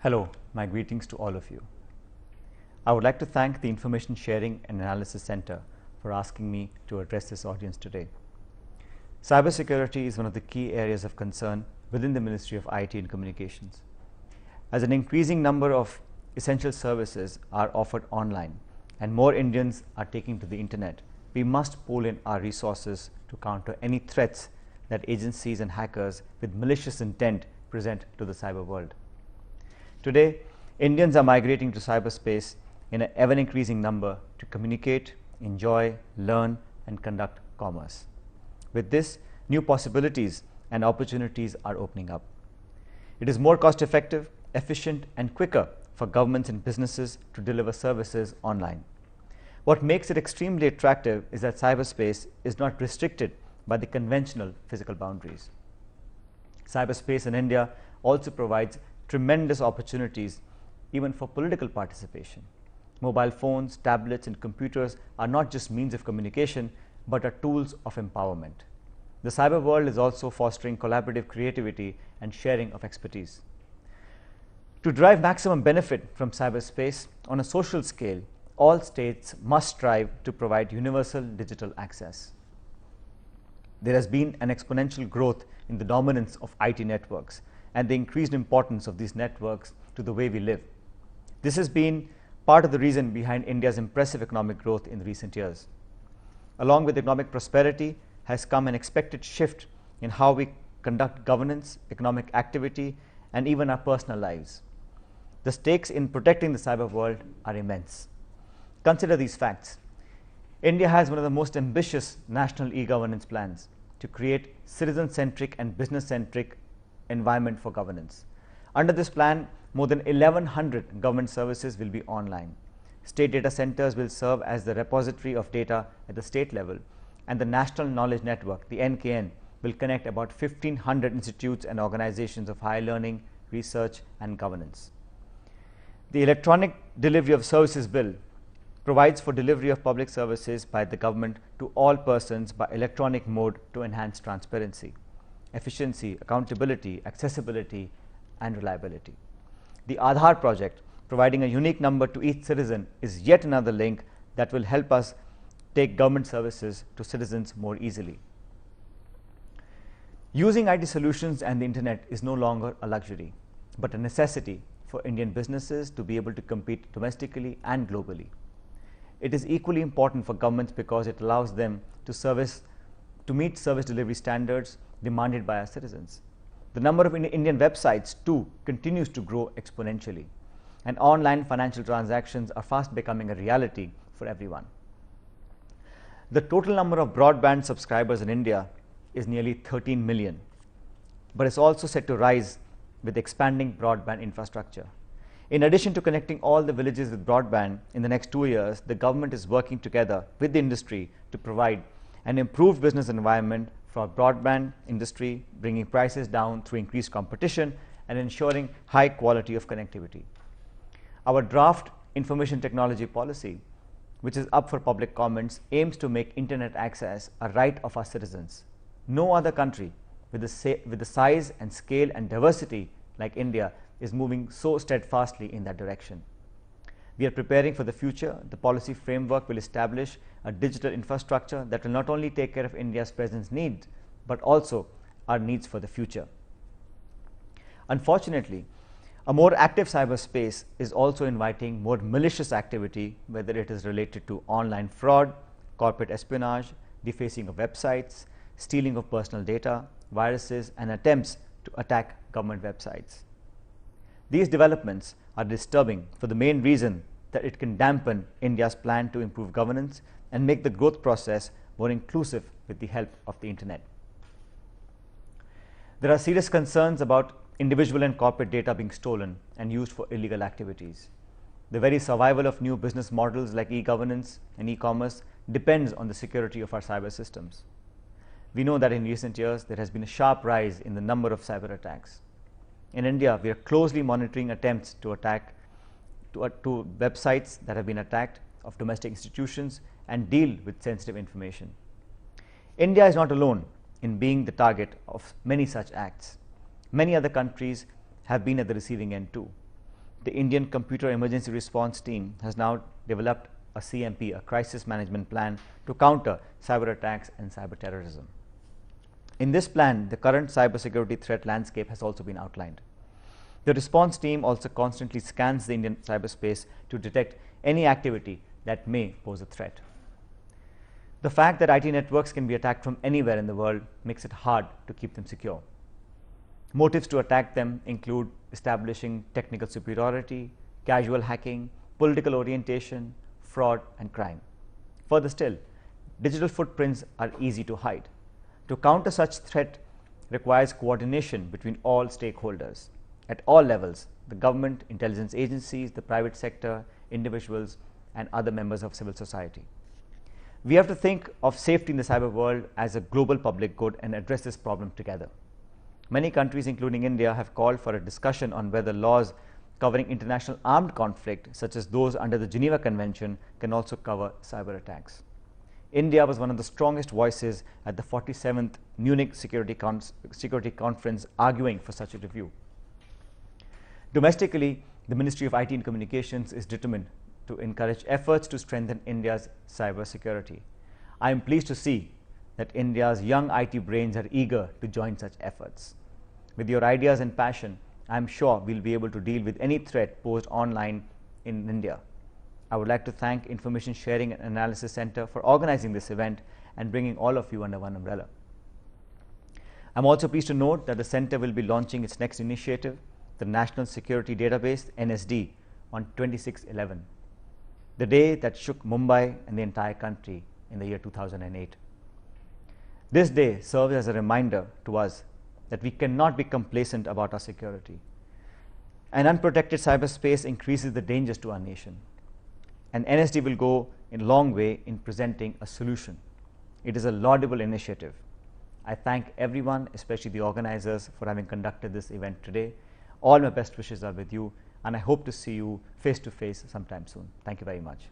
Hello, my greetings to all of you. I would like to thank the Information Sharing and Analysis Center for asking me to address this audience today. Cybersecurity is one of the key areas of concern within the Ministry of IT and Communications. As an increasing number of essential services are offered online and more Indians are taking to the internet, we must pool in our resources to counter any threats that agencies and hackers with malicious intent present to the cyber world. Today, Indians are migrating to cyberspace in an ever-increasing number to communicate, enjoy, learn, and conduct commerce. With this, new possibilities and opportunities are opening up. It is more cost-effective, efficient, and quicker for governments and businesses to deliver services online. What makes it extremely attractive is that cyberspace is not restricted by the conventional physical boundaries. Cyberspace in India also provides tremendous opportunities even for political participation. Mobile phones, tablets, and computers are not just means of communication, but are tools of empowerment. The cyber world is also fostering collaborative creativity and sharing of expertise. To derive maximum benefit from cyberspace on a social scale, all states must strive to provide universal digital access. There has been an exponential growth in the dominance of IT networks and the increased importance of these networks to the way we live. This has been part of the reason behind India's impressive economic growth in recent years. Along with economic prosperity has come an expected shift in how we conduct governance, economic activity, and even our personal lives. The stakes in protecting the cyber world are immense. Consider these facts. India has one of the most ambitious national e-governance plans to create citizen-centric and business-centric environment for governance. Under this plan, more than 1,100 government services will be online. State data centers will serve as the repository of data at the state level, and the National Knowledge Network, the NKN, will connect about 1,500 institutes and organizations of higher learning, research, and governance. The Electronic Delivery of Services Bill provides for delivery of public services by the government to all persons by electronic mode to enhance transparency, efficiency, accountability, accessibility, and reliability. The Aadhaar project, providing a unique number to each citizen, is yet another link that will help us take government services to citizens more easily. Using IT solutions and the internet is no longer a luxury, but a necessity for Indian businesses to be able to compete domestically and globally. It is equally important for governments because it allows them to meet service delivery standards demanded by our citizens. The number of Indian websites too continues to grow exponentially, and online financial transactions are fast becoming a reality for everyone. The total number of broadband subscribers in India is nearly 13 million, but it's also set to rise with expanding broadband infrastructure. In addition to connecting all the villages with broadband in the next 2 years, the government is working together with the industry to provide an improved business environment for broadband industry, bringing prices down through increased competition and ensuring high quality of connectivity. Our draft information technology policy, which is up for public comments, aims to make internet access a right of our citizens. No other country with the size and scale and diversity like India is moving so steadfastly in that direction. We are preparing for the future. The policy framework will establish a digital infrastructure that will not only take care of India's present needs, but also our needs for the future. Unfortunately, a more active cyberspace is also inviting more malicious activity, whether it is related to online fraud, corporate espionage, defacing of websites, stealing of personal data, viruses, and attempts to attack government websites. These developments are disturbing for the main reason that it can dampen India's plan to improve governance and make the growth process more inclusive with the help of the internet. There are serious concerns about individual and corporate data being stolen and used for illegal activities. The very survival of new business models like e-governance and e-commerce depends on the security of our cyber systems. We know that in recent years there has been a sharp rise in the number of cyber attacks. In India, we are closely monitoring attempts to websites that have been attacked, of domestic institutions, and deal with sensitive information. India is not alone in being the target of many such acts. Many other countries have been at the receiving end too. the Indian Computer Emergency Response Team has now developed a CMP, a crisis management plan, to counter cyber attacks and cyber terrorism. In this plan, the current cybersecurity threat landscape has also been outlined. The response team also constantly scans the Indian cyberspace to detect any activity that may pose a threat. The fact that IT networks can be attacked from anywhere in the world makes it hard to keep them secure. Motives to attack them include establishing technical superiority, casual hacking, political orientation, fraud, and crime. Further still, digital footprints are easy to hide. To counter such threat requires coordination between all stakeholders at all levels: the government, intelligence agencies, the private sector, individuals, and other members of civil society. We have to think of safety in the cyber world as a global public good and address this problem together. Many countries, including India, have called for a discussion on whether laws covering international armed conflict, such as those under the Geneva Convention, can also cover cyber attacks. India was one of the strongest voices at the 47th Munich Security Conference arguing for such a review. Domestically, the Ministry of IT and Communications is determined to encourage efforts to strengthen India's cyber security. I am pleased to see that India's young IT brains are eager to join such efforts. With your ideas and passion, I am sure we'll be able to deal with any threat posed online in India. I would like to thank Information Sharing and Analysis Center for organizing this event and bringing all of you under one umbrella. I'm also pleased to note that the center will be launching its next initiative, the National Security Database (NSD), on 26/11, the day that shook Mumbai and the entire country in the year 2008. This day serves as a reminder to us that we cannot be complacent about our security. An unprotected cyberspace increases the dangers to our nation, and NSD will go a long way in presenting a solution. It is a laudable initiative. I thank everyone, especially the organizers, for having conducted this event today. All my best wishes are with you, and I hope to see you face to face sometime soon. Thank you very much.